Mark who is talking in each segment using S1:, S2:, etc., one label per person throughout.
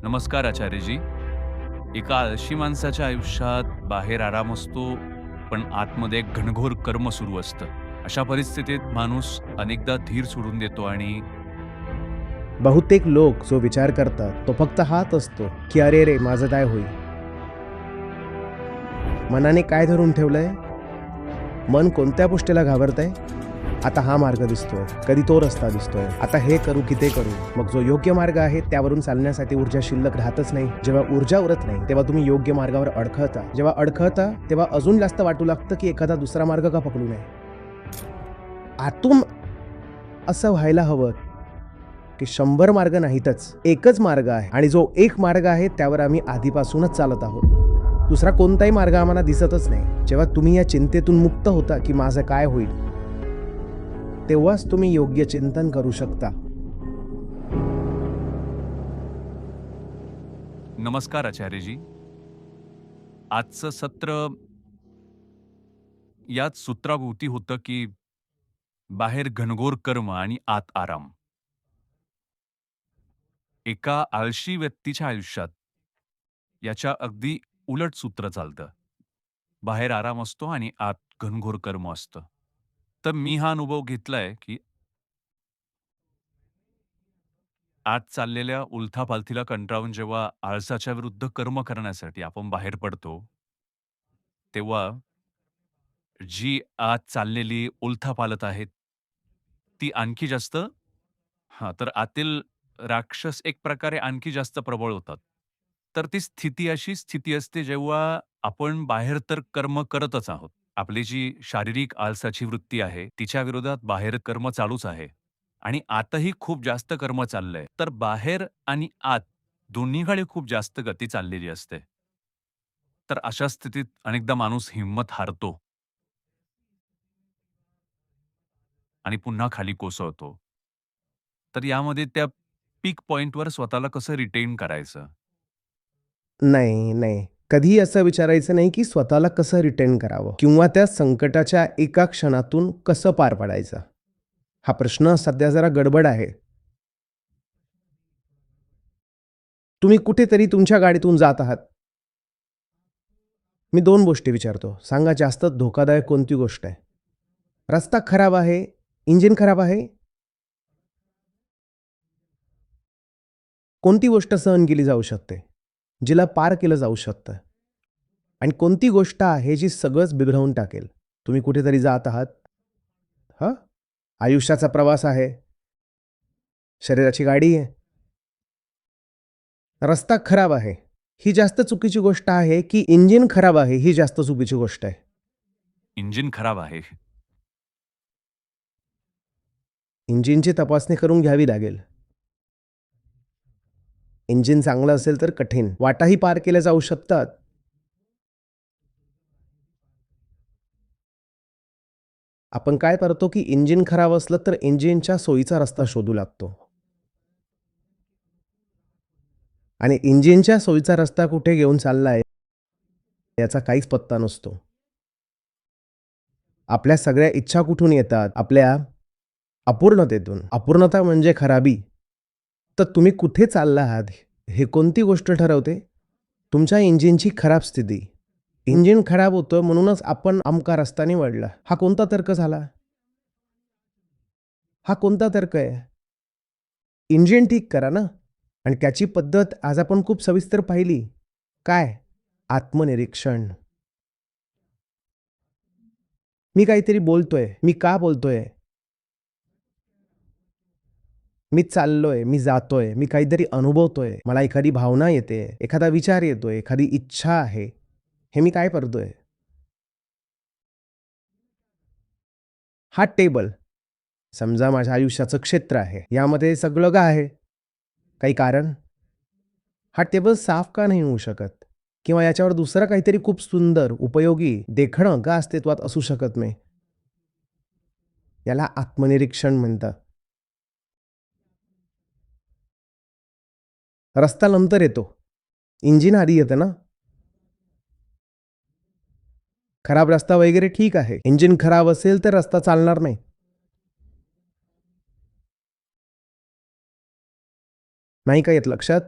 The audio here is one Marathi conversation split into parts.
S1: नमस्कार आचार्यजी. एका आळशी माणसाच्या आयुष्यात बाहेर आराम असतो, पण आतमध्ये एक घनघोर कर्म सुरू असतं. अशा परिस्थितीत माणूस अनेकदा धीर सोडून देतो आणि
S2: बहुतेक लोक जो विचार करतात तो फक्त हाच असतो की अरे रे माझं काय होईल. मनाने काय धरून ठेवलंय? मन कोणत्या गोष्टीला घाबरतंय? आता हा मार्ग दिसतोय, कधी तो रस्ता दिसतोय, आता हे करू की ते करू. मग जो योग्य मार्ग आहे त्यावरून चालण्यासाठी ऊर्जा शिल्लक राहतच नाही. जेव्हा ऊर्जा उरत नाही तेव्हा तुम्ही योग्य मार्गावर अडखळता. जेव्हा अडखळता तेव्हा अजून जास्त वाटू लागतं की एखादा दुसरा मार्ग का पकडू नये. आतून असं व्हायला हवं की 100 मार्ग नाहीतच, एकच मार्ग आहे आणि जो एक मार्ग आहे त्यावर आम्ही आधीपासूनच चालत आहोत. दुसरा कोणताही मार्ग आम्हाला दिसतच नाही. जेव्हा तुम्ही या चिंतेतून मुक्त होता की माझं काय होईल, तेव्हाच तुम्ही योग्य चिंतन करू शकता.
S1: नमस्कार आचार्यजी. आजचं सत्र याच सूत्राभोवती होतं की बाहेर घनघोर कर्म आणि आत आराम. एका आळशी व्यक्तीच्या आयुष्यात याच्या अगदी उलट सूत्र चालतं. बाहेर आराम असतो आणि आत घनघोर कर्म असतं. तर मी हा अनुभव घेतलाय की आत चाललेल्या उलथापालथीला कंटाळून जेव्हा आळसाच्या विरुद्ध कर्म करण्यासाठी आपण बाहेर पडतो, तेव्हा जी आत चाललेली उलथापालथ आहेत, ती आणखी जास्त तर आतील राक्षस एक प्रकारे आणखी जास्त प्रबळ होतात. तर ती स्थिती अशी स्थिती असते जेव्हा आपण बाहेर तर कर्म करतच आहोत. आपली जी शारीरिक आळसाची वृत्ती आहे, तिच्या विरोधात बाहेर कर्म चालूच आहे आणि आतही खूप जास्त कर्म चाललंय. तर बाहेर आणि आत दोन्हीकडे खूप जास्त गती चाललेली असते. तर अशा स्थितीत अनेकदा माणूस हिंमत हारतो आणि पुन्हा खाली कोसळतो. तर यामध्ये त्या पीक पॉइंटवर स्वतःला कसं रिटेन करायचं?
S2: नाही, नाही. कधीही असं विचारायचं नाही की स्वतःला कसं रिटेन करावं किंवा त्या संकटाच्या एका क्षणातून कसं पार पाडायचं. हा प्रश्न सध्या जरा गडबड आहे. तुम्ही कुठेतरी तुमच्या गाडीतून जात आहात. मी 2 गोष्टी विचारतो. सांगा जास्त धोकादायक कोणती गोष्ट आहे? रस्ता खराब आहे, इंजिन खराब आहे? कोणती गोष्ट सहन केली जाऊ शकते? जिला पार केलं जाऊ शकतं? आणि कोणती गोष्ट आहे जी सगळंच बिघडवून टाकेल? तुम्ही कुठेतरी जात आहात. हं? आयुष्याचा प्रवास आहे. शरीराची गाडी आहे. रस्ता खराब आहे. ही जास्त चुकीची गोष्ट आहे की इंजिन खराब आहे ही जास्त चुकीची गोष्ट आहे?
S1: इंजिन खराब आहे.
S2: इंजिनची तपासणी करून घ्यावी लागेल. इंजिन चांगलं असेल तर कठीण वाटाही पार केल्या जाऊ शकतात. आपण काय करतो की इंजिन खराब असलं तर इंजिनच्या सोयीचा रस्ता शोधू लागतो. आणि इंजिनच्या सोयीचा रस्ता कुठे घेऊन चाललाय याचा काहीच पत्ता नसतो. आपल्या सगळ्या इच्छा कुठून येतात? आपल्या अपूर्णतेतून. अपूर्णता म्हणजे खराबी. तर तुम्ही कुठे चालला आहात हे कोणती गोष्ट ठरवते? तुमच्या इंजिनची खराब स्थिती. इंजिन खराब होतं म्हणूनच आपण अमका रस्ता निवडला. हा कोणता तर्क झाला? हा कोणता तर्क आहे? इंजिन ठीक करा ना. आणि त्याची पद्धत आज आपण खूप सविस्तर पाहिली. काय? आत्मनिरीक्षण. मी काहीतरी बोलतोय. मी का बोलतोय? मी चाललोय, मी जातोय, मी काहीतरी अनुभवतोय. मला एखादी भावना येते, एखादा विचार येतोय, एखादी इच्छा आहे. हे मी काय करतोय? हा टेबल समजा माझ्या आयुष्याचं क्षेत्र आहे. यामध्ये सगळं काय आहे? काही कारण? हा टेबल साफ का नाही होऊ शकत? किंवा याच्यावर दुसरं काहीतरी खूप सुंदर, उपयोगी, देखणं का अस्तित्वात असू शकत नाही? याला आत्मनिरीक्षण म्हणतात. रस्ता नंतर येतो. इंजिन आधी येतं ना. खराब रस्ता वगैरे ठीक आहे. इंजिन खराब असेल तर रस्ता चालणार नाही. नाही का येत लक्षात?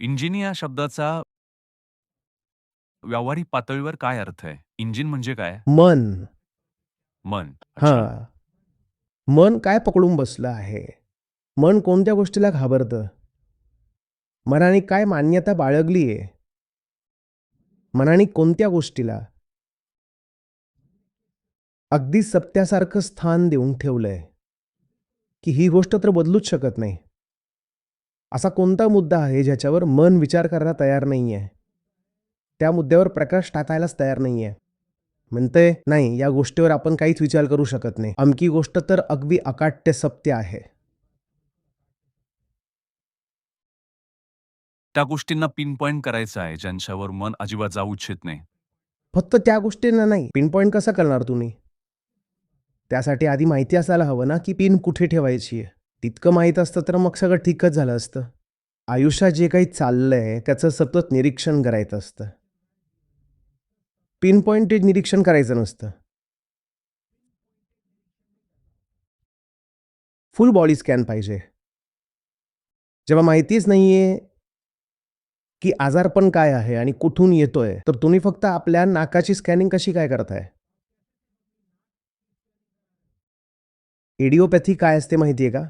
S1: इंजिन या शब्दाचा व्यावहारिक पातळीवर काय अर्थ आहे? इंजिन म्हणजे काय?
S2: मन.
S1: मन. अच्छा.
S2: हां. मन काय पकडून बसलं आहे? मन कोणत्या गोष्टीला घाबरतं? मनाने काय मान्यता बाळगली आहे? मनाने कोणत्या गोष्टीला अगदी सत्यासारखं स्थान देऊन ठेवलंय, की ही गोष्ट तर बदलूच शकत नाही. असा कोणता मुद्दा आहे ज्याच्यावर मन विचार करायला तयार नाहीये? त्या मुद्द्यावर प्रकाश टाकायलाच तयार नाहीये. म्हणतंय, "नाही, या गोष्टीवर आपण काहीच विचार करू शकत नाही. अमकी गोष्ट तर अगदी अकाट्य सत्य आहे."
S1: त्या गोष्टींना पिन पॉइंट करायचं आहे, ज्यांच्यावर मन अजिबात जाऊ इच्छित नाही.
S2: फक्त त्या गोष्टींना नाही, पिनपॉइंट कसं करणार तुम्ही? त्यासाठी आधी माहिती असायला हवं ना, की पिन कुठे ठेवायची आहे. तितकं माहीत असतं तर मग सगळं ठीकच झालं असतं. आयुष्यात जे काही चाललंय त्याचं सतत निरीक्षण करायचं असतं. पिन पॉइंटेड निरीक्षण करायचं नसतं. फुल बॉडी स्कॅन पाहिजे. जेव्हा माहितीच नाहीये, की आजारपण काय आहे आणि कुठून येतोय, तर तुम्ही फक्त आपल्या नाकाची स्कॅनिंग कशी काय करताय? इडिओपॅथी काय असते माहिती आहे का?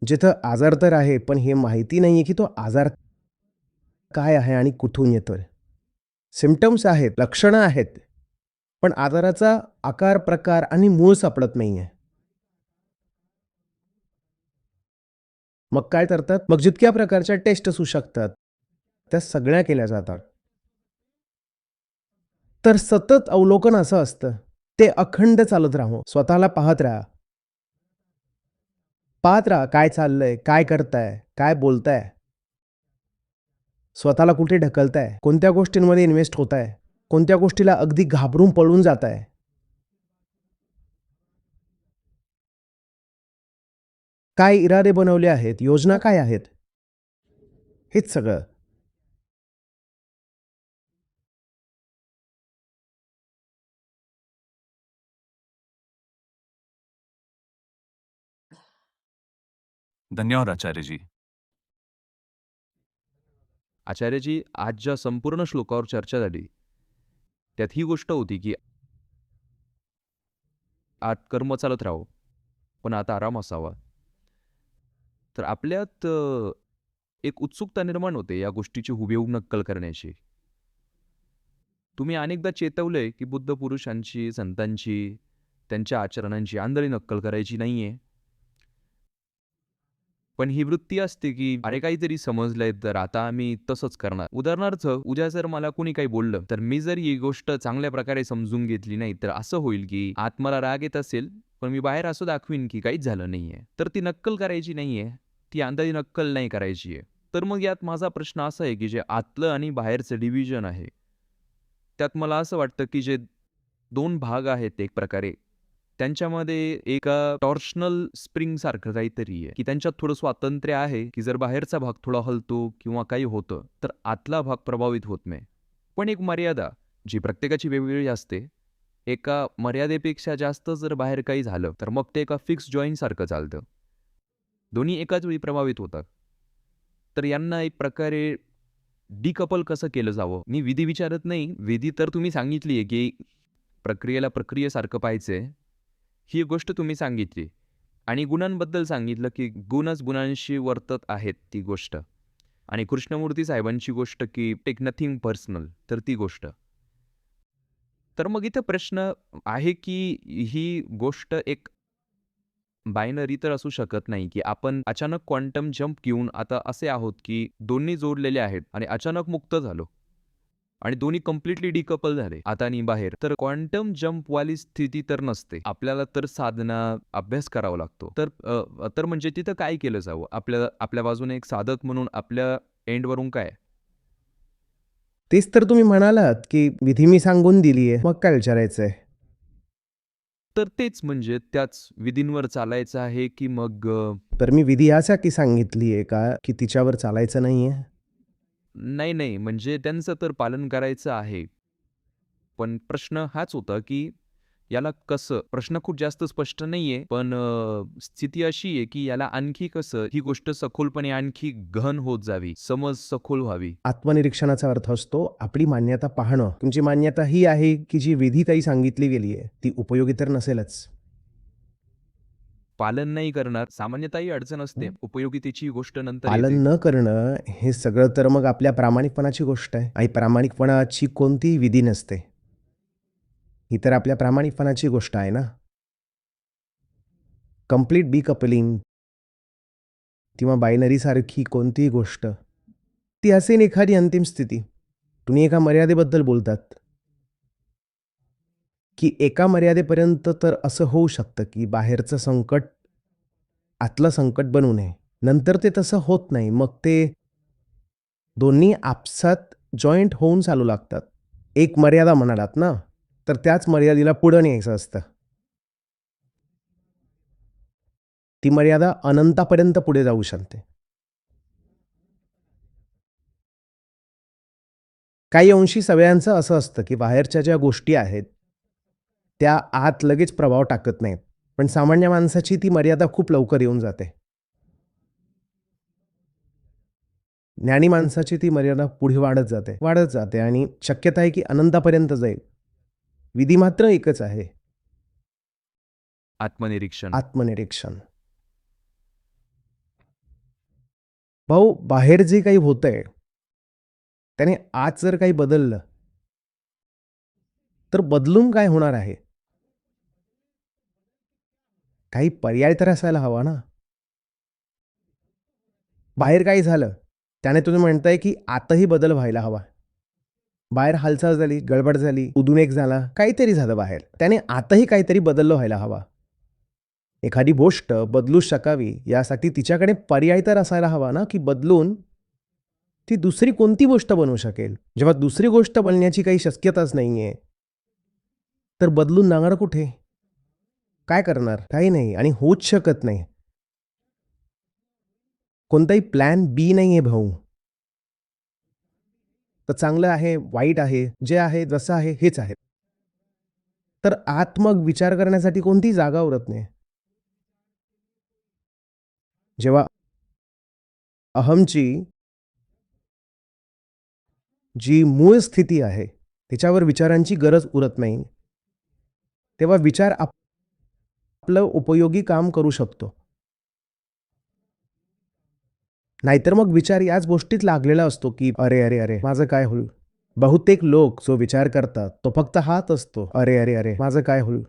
S2: जिथं आजार तर आहे, पण हे माहिती नाहीये, की तो आजार काय आहे आणि कुठून येतोय. सिम्प्टम्स आहेत, लक्षणं आहेत, पण आजाराचा आकार, प्रकार आणि मूळ सापडत नाहीये. मग काय करतात? मग जितक्या प्रकारच्या टेस्ट असू शकतात, त्या सगळ्या केल्या जातात. तर सतत अवलोकन असं असतं. ते अखंड चालत राहावं. स्वतःला पाहत राहा. पाहत राहा काय चाललंय, काय करताय, काय बोलताय, स्वतःला कुठे ढकलताय, कोणत्या गोष्टींमध्ये इन्व्हेस्ट होताय, कोणत्या गोष्टीला अगदी घाबरून पळून जाताय. काय इरादे बनवले आहेत, योजना काय आहेत, हेच सगळं.
S1: धन्यवाद आचार्यजी.
S3: आचार्यजी, आज ज्या संपूर्ण श्लोकावर चर्चा झाली, त्यात ही गोष्ट होती, की आत कर्म चालत राहावं, पण आता आराम असावा. तर आपल्यात एक उत्सुकता निर्माण होते या गोष्टीची हुबेहूब नक्कल करण्याची. तुम्ही अनेकदा चेतवलंय, की बुद्ध पुरुषांची, संतांची, त्यांच्या आचरणांची आंधळी नक्कल करायची नाहीये. पण ही वृत्ती असते, की अरे काहीतरी समजलंय तर आता आम्ही तसंच करणार. उदाहरणार्थ, उद्या जर मला कोणी काही बोललं, तर मी जर ही गोष्ट चांगल्या प्रकारे समजून घेतली नाही, तर असं होईल, की आत मला राग येत असेल, पण मी बाहेर असं दाखवीन, की काहीच झालं नाहीये. तर ती नक्कल करायची नाहीये, ती आंधळी नक्कल नाही करायची आहे. तर मग यात माझा प्रश्न असा आहे, की जे आतलं आणि बाहेरचं डिव्हिजन आहे, त्यात मला असं वाटतं, की जे 2 भाग आहेत एक प्रकारे, त्यांच्यामध्ये एका टॉर्शनल स्प्रिंगसारखं काहीतरी आहे, की त्यांच्यात थोडं स्वातंत्र्य आहे, की जर बाहेरचा भाग थोडा हलतो किंवा काही होतं, तर आतला भाग प्रभावित होत नाही. पण एक मर्यादा, जी प्रत्येकाची वेगवेगळी असते, एका मर्यादेपेक्षा जास्त जर बाहेर काही झालं, तर मग ते एका फिक्स जॉईंटसारखं चालतं. दोन्ही एकाच वेळी प्रभावित होतात. तर यांना एक प्रकारे डिकपल कसं केलं जावं? मी विधी विचारत नाही. विधी तर तुम्ही सांगितली आहे, की प्रक्रियेला प्रक्रियेसारखं पाहायचंय. ही गोष्ट तुम्ही सांगितली आणि गुणांबद्दल सांगितलं, की गुणच गुणांशी वर्तत आहेत ती गोष्ट आणि कृष्णमूर्ती साहेबांची गोष्ट, की टेक नथिंग पर्सनल तर ती गोष्ट. तर मग इथं प्रश्न आहे, की ही गोष्ट एक बायनरी तर असू शकत नाही, की आपण अचानक क्वांटम जंप घेऊन आता असे आहोत, की दोन्ही जोडलेले आहेत आणि अचानक मुक्त झालो. आणि दोन्ही कंप्लिटली डिकपल झाले आत आणि बाहेर. तर क्वांटम जंपवाली स्थिती तर नसते. आपल्याला तर साधना, अभ्यास करावा लागतो. तर म्हणजे तिथं काय केलं जावं? आपल्या बाजूने एक साधक म्हणून आपल्या एंडवरून काय?
S2: तेच तर तुम्ही म्हणालात, की विधी मी सांगून दिली आहे. मग काय विचारायचंय?
S3: तर तेच म्हणजे त्याच विधींवर चालायचं आहे, की मग
S2: तर मी विधी यासाठी सांगितली आहे का, की तिच्यावर चालायचं नाहीये?
S3: नाही, नाही म्हणजे त्यांचं तर पालन करायचं आहे. पण प्रश्न हाच होता, की याला कसं? प्रश्न खूप जास्त स्पष्ट नाहीये, पण स्थिती अशी आहे, की याला आणखी कसं ही गोष्ट सखोलपणे आणखी गहन होत जावी, समज सखोल व्हावी.
S2: आत्मनिरीक्षणाचा अर्थ असतो आपली मान्यता पाहणं. तुमची मान्यता ही आहे, की जी विधीतही सांगितली गेली आहे, ती उपयोगी तर नसेलच.
S3: पालन नाही करणार, सामान्यतः ही अडचण असते. उपयोगितेची ही गोष्ट नंतर
S2: पालन
S3: येते.
S2: न करणं हे सगळं तर मग आपल्या प्रामाणिकपणाची गोष्ट आहे आणि प्रामाणिकपणाची कोणतीही विधी नसते. ही तर आपल्या प्रामाणिकपणाची गोष्ट आहे ना. कंप्लीट डिकपलिंग किंवा बायनरीसारखी कोणतीही गोष्ट ती असेल एखादी अंतिम स्थिती. तुम्ही एका मर्यादेबद्दल बोलतात, की एका मर्यादेपर्यंत तर असं होऊ शकतं, की बाहेरचं संकट आतलं संकट बनू नये. नंतर ते तसं होत नाही. मग ते दोन्ही आपसात जॉइंट होऊन चालू लागतात. एक मर्यादा म्हणालात ना, तर त्याच मर्यादेला पुढं न्यायचं असतं. ती मर्यादा अनंतापर्यंत पुढे जाऊ शकते. काही अंशी सगळ्यांचं असं असतं, की बाहेरच्या ज्या गोष्टी आहेत, त्या आत लगेच प्रभाव टाकत नाहीत. पण सामान्य माणसाची ती मर्यादा खूप लवकर येऊन जाते. ज्ञानी माणसाची ती मर्यादा पुढे वाढत जाते आणि शक्यता आहे, की अनंतापर्यंत जाईल. विधी मात्र एकच आहे,
S3: आत्मनिरीक्षण.
S2: आत्मनिरीक्षण. भाऊ, बाहेर जे काही होतंय, त्याने आत जर काही बदललं, तर बदलून काय होणार आहे? काही पर्याय तर असायला हवा ना. बाहेर काही झालं, त्याने तुम्ही म्हणताय, की आतही बदल व्हायला हवा. बाहेर हालचाल झाली, गडबड झाली, उद्रेक झाला, काहीतरी झालं बाहेर. त्याने आतही काहीतरी बदललं व्हायला हवा. एखादी गोष्ट बदलू शकावी यासाठी तिच्याकडे पर्याय तर असायला हवा ना, की बदलून ती दुसरी कोणती गोष्ट बनवू शकेल. जेव्हा दुसरी गोष्ट बनण्याची काही शक्यताच नाहीये, तर बदलून जाणार कुठे? काय करणार? काही नाही आणि होऊच शकत नाही. कोणताही प्लॅन बी नाहीये भाऊ. तर चांगलं आहे, वाईट आहे, जे आहे, जसं आहे, हेच आहे. तर आत मग विचार करण्यासाठी कोणतीही जागा उरत नाही. जेव्हा अहमची जी मूळ स्थिती आहे, त्याच्यावर विचारांची गरज उरत नाही. तेव्हा विचार आपलं उपयोगी काम करू शकतो. नाहीतर मग विचार याच गोष्टीत लागलेला असतो, की "अरे, अरे, अरे, माझं काय होईल?" बहुतेक लोक जो विचार करतात, तो फक्त हाच असतो. "अरे, अरे, अरे, माझं काय होईल?"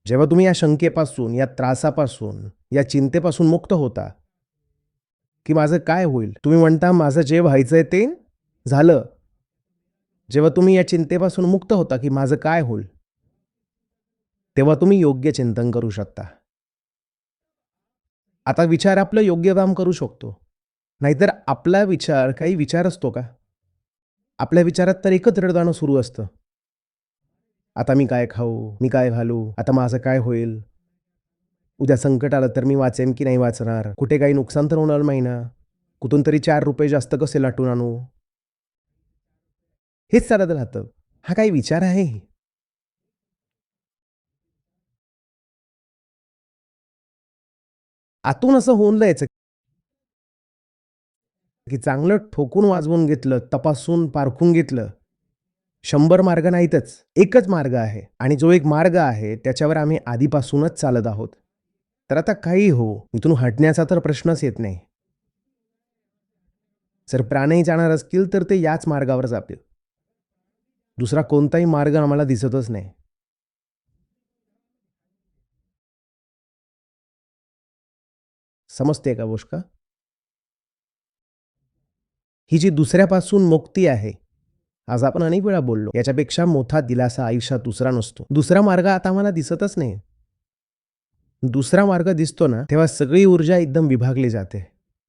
S2: जेव्हा तुम्ही या शंकेपासून, या त्रासापासून, या चिंतेपासून मुक्त होता, की माझं काय होईल? तुम्ही म्हणता, "माझं जे व्हायचंय ते झालं." जेव्हा तुम्ही या चिंतेपासून मुक्त होता, की माझं काय होईल? तेव्हा तुम्ही योग्य चिंतन करू शकता. आता विचार आपलं योग्य काम करू शकतो. नाहीतर आपला विचार काही विचार असतो का? आपल्या विचारात तर एकच रडगाणं सुरू असतं. आता मी काय खाऊ? मी काय घालू? आता माझं काय होईल? उद्या संकट आलं तर मी वाचेन की नाही वाचणार? कुठे काही नुकसान तर होणार नाही ना? कुठून तरी ₹4 जास्त कसे लाटून आणू? हेच चालत राहतं. हा काही विचार आहे? आतून असं होऊन जायचं, की चांगलं ठोकून वाजवून घेतलं, तपासून पारखून घेतलं. 100 मार्ग नाहीतच. एकच मार्ग आहे आणि जो एक मार्ग आहे त्याच्यावर आम्ही आधीपासूनच चालत आहोत. तर आता काही हो, इथून हटण्याचा तर प्रश्नच येत नाही. जर प्राणही जाणार असतील तर ते याच मार्गावर जातील. दुसरा कोणताही मार्ग आम्हाला दिसतच नाही. समजते का गोष्ट? ही जी दुसऱ्यापासून मुक्ती आहे, आज आपण अनेक वेळा बोललो, याच्यापेक्षा मोठा दिलासा आयुष्यात दुसरा नसतो. दुसरा मार्ग आता आम्हाला दिसतच नाही. दुसरा मार्ग दिसतो ना, तेव्हा सगळी ऊर्जा एकदम विभागली जाते.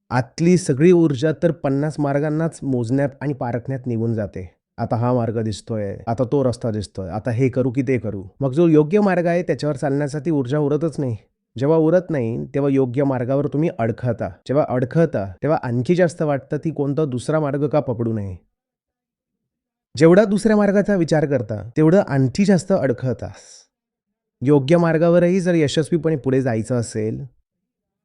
S2: आतली सगळी ऊर्जा तर 50 मार्गांनाच मोजण्यात आणि पारखण्यात निघून जाते. आता हा मार्ग दिसतोय, आता तो रस्ता दिसतोय, आता हे करू की ते करू. मग जो योग्य मार्ग आहे त्याच्यावर चालण्यासाठी ऊर्जा उरतच नाही. जेव्हा उरत नाही, तेव्हा योग्य मार्गावर तुम्ही अडखळता. जेव्हा अडखळता, तेव्हा आणखी जास्त वाटतं की कोणता दुसरा मार्ग का पकडू नये. जेवढा दुसऱ्या मार्गाचा विचार करता, तेवढं आणखी जास्त अडखळतास. योग्य मार्गावरही जर यशस्वीपणे पुढे जायचं असेल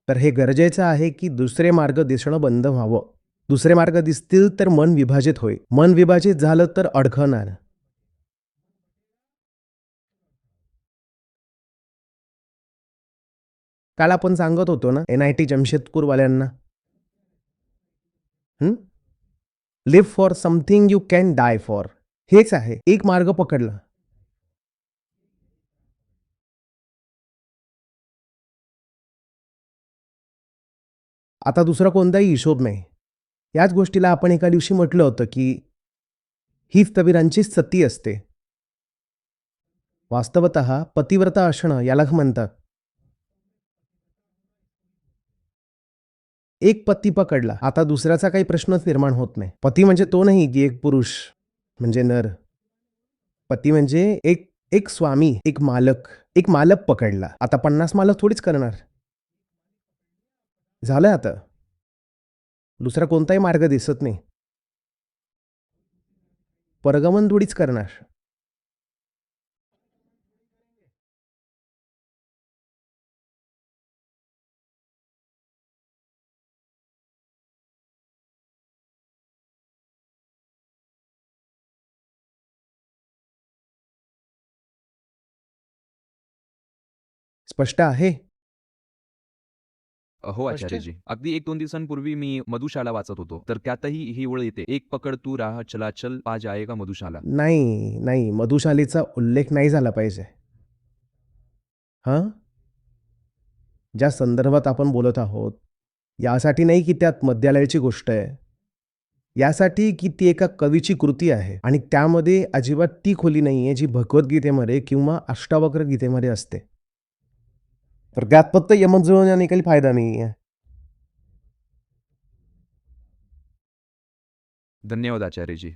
S2: तर हे गरजेचं आहे की दुसरे मार्ग दिसणं बंद व्हावं. दुसरे मार्ग दिसतील तर मन विभाजित होईल. मन विभाजित झालं तर अडखणार. काल आपण सांगत होतो ना NIT जमशेदपूरवाल्यांना, live for something you can die for. हेच आहे. एक मार्ग पकडला. आता दुसरा कोणताही हिशोब नाही. याच गोष्टीला आपण एका दिवशी म्हटलं होतं की हीच तबीरांची सती असते. वास्तवतः पतिव्रता असणं याला म्हणतात. एक पती पकडला, आता दुसऱ्याचा काही प्रश्नच निर्माण होत नाही. पती म्हणजे तो नाही की एक पुरुष म्हणजे नर. पती म्हणजे एक एक स्वामी, एक मालक पकडला. आता 50 मालक थोडीच करणार. झालं आता. दुसरा कोणताही मार्ग दिसत नाही. परगमन थोडीच करणार. स्पष्ट आहे?
S3: हो
S2: स्पष्ट आहे?
S3: आचार्यजी. अगदी 1-2 दिवसांपूर्वी मी मधुशाला वाचत होतो. तर त्यातही ही ओळ येते, "एक पकड तू राह चलाचल पा जाएगा मधुशाला."
S2: नाही. मधुशालीचा उल्लेख नाही झाला पाहिजे. हां? ज्या संदर्भात आपण बोलत आहोत, यासाठी नाही की त्यात मद्यालयाची गोष्ट आहे. यासाठी की ती एका कवीची कृती आहे आणि त्यामध्ये अजिबात ती खोली नाहीये जी भगवद्गीतेमध्ये किंवा अष्टावक्र गीतेमध्ये असते. तर त्यात फक्त यमक जुळवण्याने काही फायदा नाहीये.
S3: धन्यवाद आचार्यजी.